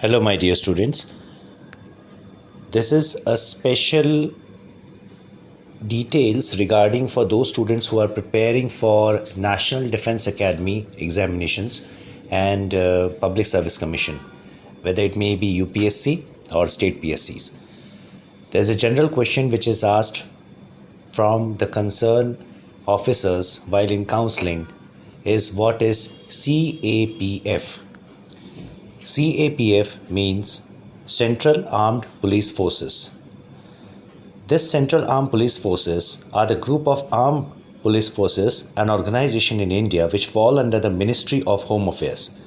Hello, my dear students. This is a special details regarding for those students who are preparing for National Defense Academy examinations and Public Service Commission, whether it may be UPSC or state PSCs. There's a general question which is asked from the concerned officers while in counseling is what is CAPF? CAPF means Central Armed Police Forces. This Central Armed Police Forces are the group of armed police forces, an organization in India which fall under the Ministry of Home Affairs.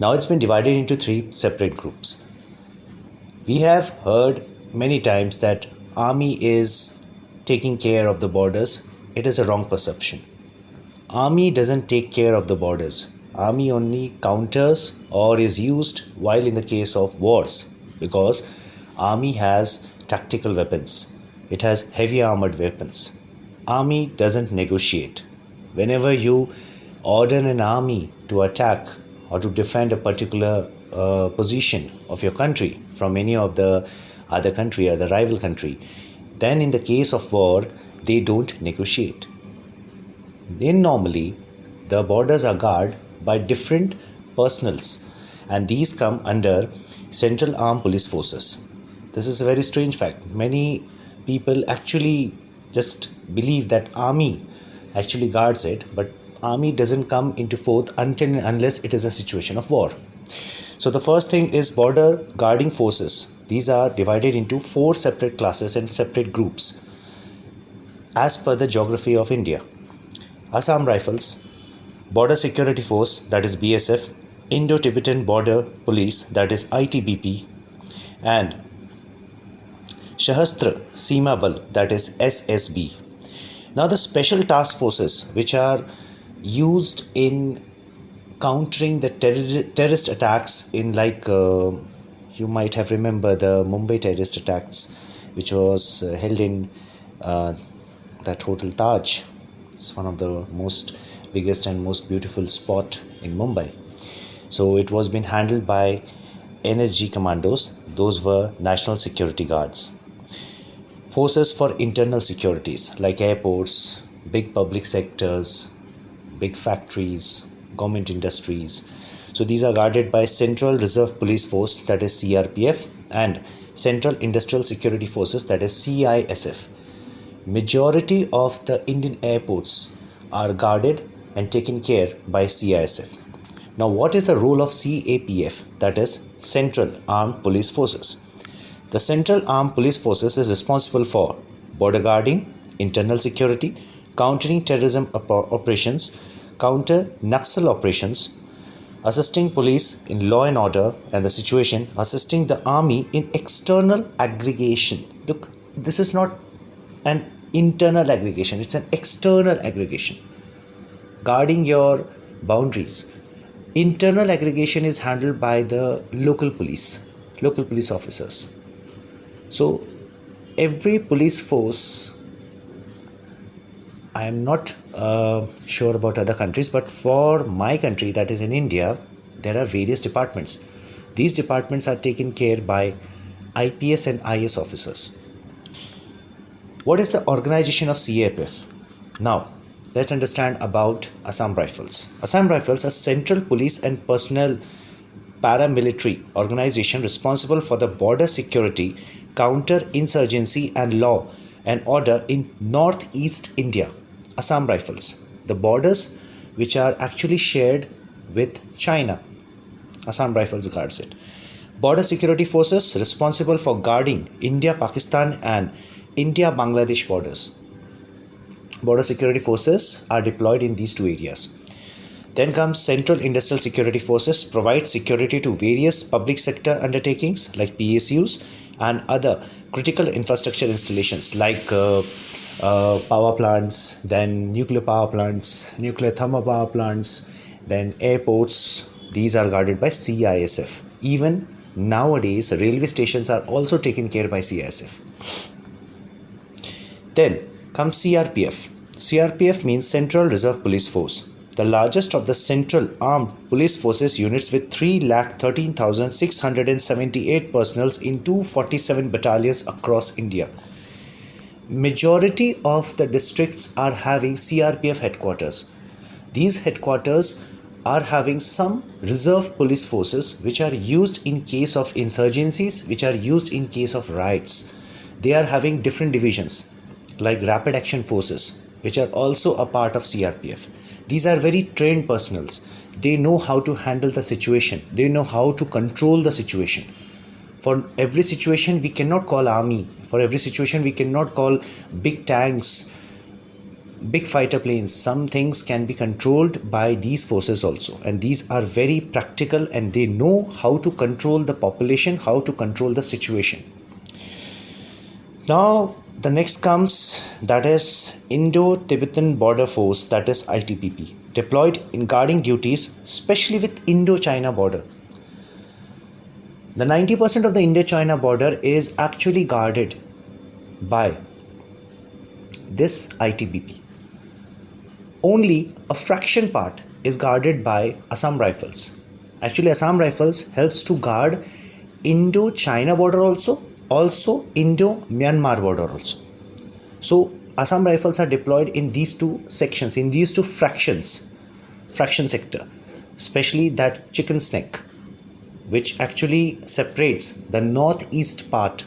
Now it's been divided into three separate groups. We have heard many times that Army is taking care of the borders. It is a wrong perception. Army doesn't take care of the borders. Army only counters or is used while in the case of wars, because Army has tactical weapons. It has heavy armored weapons. Army doesn't negotiate. Whenever you order an army to attack or to defend a particular position of your country from any of the other country or the rival country, then in the case of war, they don't negotiate. Then normally the borders are guarded by different personals, and these come under Central Armed Police Forces. This is a very strange fact. Many people actually just believe that Army actually guards it, but Army doesn't come into force until and unless it is a situation of war. So the first thing is border guarding forces. These are divided into four separate classes and separate groups as per the geography of India. Assam Rifles, Border Security Force, that is BSF, Indo-Tibetan Border Police, that is ITBP, and Shahastra Seema Bal, that is SSB. Now the special task forces which are used in countering the terrorist attacks in you might have remembered the Mumbai terrorist attacks which was held in that Hotel Taj. It's one of the most biggest and most beautiful spot in Mumbai. So it was being handled by NSG commandos. Those were National Security Guards. Forces for internal securities like airports, big public sectors, big factories, government industries. So these are guarded by Central Reserve Police Force, that is CRPF, and Central Industrial Security Forces, that is CISF. Majority of the Indian airports are guarded and taken care by CISF. Now what is the role of CAPF, that is Central Armed Police Forces? The Central Armed Police Forces is responsible for border guarding, internal security, countering terrorism operations, counter Naxal operations, assisting police in law and order and the situation, assisting the army in external aggregation. Look, this is not an internal aggregation, it's an external aggregation. Guarding your boundaries. Internal aggregation is handled by the local police officers. So every police force, I am not sure about other countries, but for my country, that is in India, there are various departments. These departments are taken care by IPS and IS officers. What is the organization of CAPF? Now, let's understand about Assam Rifles. Assam Rifles are Central Police and Personnel Paramilitary organization responsible for the border security, counter-insurgency and law and order in northeast India. Assam Rifles, the borders which are actually shared with China. Assam Rifles guards it. Border Security Forces responsible for guarding India-Pakistan and India-Bangladesh borders. Border security forces are deployed in these two areas. Then comes Central Industrial Security Forces, provide security to various public sector undertakings like PSUs and other critical infrastructure installations like power plants, then nuclear power plants, nuclear thermal power plants, then airports. These are guarded by CISF. Even nowadays, railway stations are also taken care by CISF. Then comes CRPF. CRPF means Central Reserve Police Force. the largest of the Central Armed Police Forces units with 3,13,678 personnel in 247 battalions across India. Majority of the districts are having CRPF headquarters. These headquarters are having some reserve police forces which are used in case of insurgencies, which are used in case of riots. They are having different divisions like rapid action forces, which are also a part of CRPF. These are very trained personnel. They know how to handle the situation. They know how to control the situation. For every situation, we cannot call army. For every situation, we cannot call big tanks, big fighter planes. Some things can be controlled by these forces also, and these are very practical and they know how to control the population, how to control the situation. Now the next comes, that is Indo-Tibetan Border Force, that is ITBP, deployed in guarding duties especially with Indo-China border. The 90% of the Indo-China border is actually guarded by this ITBP. Only a fraction part is guarded by Assam Rifles. Actually, Assam Rifles helps to guard Indo-China border also Indo-Myanmar border also. So Assam Rifles are deployed in these two sections, in these two fraction sector, especially that chicken neck, which actually separates the northeast part,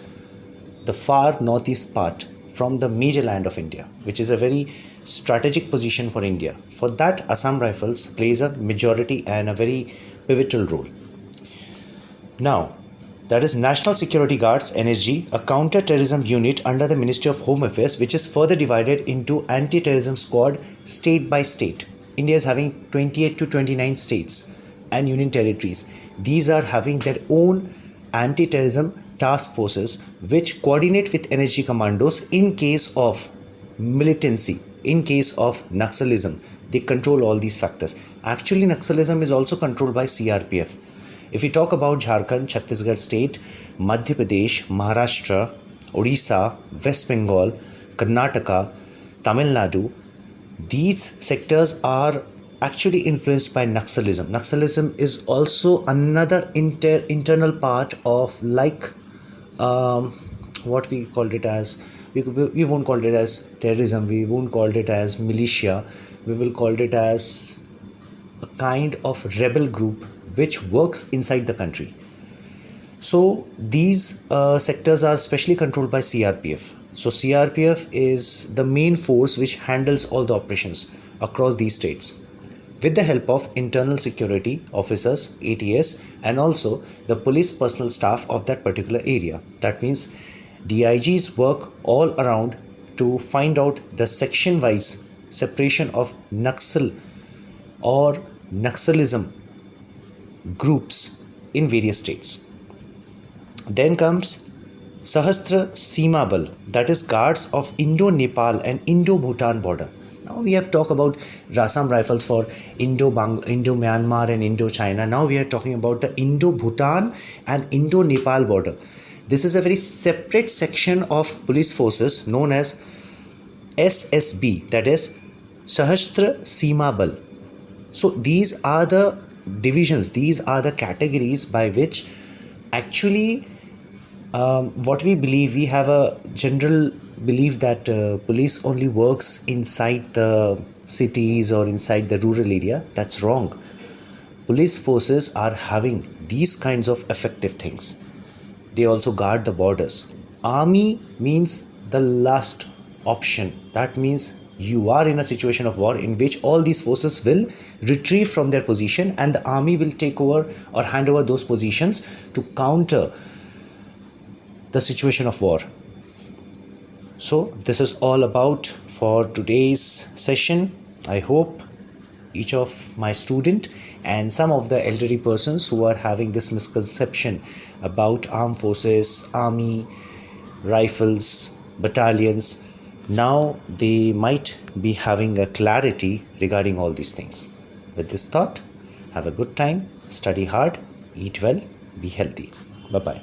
the far northeast part from the major land of India, which is a very strategic position for India. For that, Assam Rifles plays a majority and a very pivotal role. Now, that is National Security Guards, NSG, a counter-terrorism unit under the Ministry of Home Affairs, which is further divided into anti-terrorism squad state by state. India is having 28 to 29 states and union territories. These are having their own anti-terrorism task forces which coordinate with NSG commandos in case of militancy, in case of Naxalism. They control all these factors. Actually, Naxalism is also controlled by CRPF. If we talk about Jharkhand, Chhattisgarh state, Madhya Pradesh, Maharashtra, Odisha, West Bengal, Karnataka, Tamil Nadu, these sectors are actually influenced by Naxalism. Naxalism is also another internal part of what we called it as, we won't call it as terrorism, we won't call it as militia, we will call it as a kind of rebel group which works inside the country. So these sectors are specially controlled by CRPF. So CRPF is the main force which handles all the operations across these states with the help of internal security officers, ATS, and also the police personal staff of that particular area. That means DIGs work all around to find out the section wise separation of Naxal or Naxalism groups in various states. Then comes Sahastra Seema Bal, that is guards of Indo-Nepal and Indo-Bhutan border. Now we have talked about Assam Rifles for Indo-Myanmar and Indo-China. Now we are talking about the Indo-Bhutan and Indo-Nepal border. This is a very separate section of police forces known as SSB, that is Sahastra Seema Bal. So these are the divisions, these are the categories by which actually what we believe, we have a general belief that police only works inside the cities or inside the rural area. That's wrong. Police forces are having these kinds of effective things. They also guard the borders. Army means the last option. That means you are in a situation of war in which all these forces will retrieve from their position and the army will take over or hand over those positions to counter the situation of war. So this is all about for today's session. I hope each of my student and some of the elderly persons who are having this misconception about armed forces, army, rifles, battalions, now they might be having a clarity regarding all these things. With this thought, have a good time, study hard, eat well, be healthy. Bye-bye.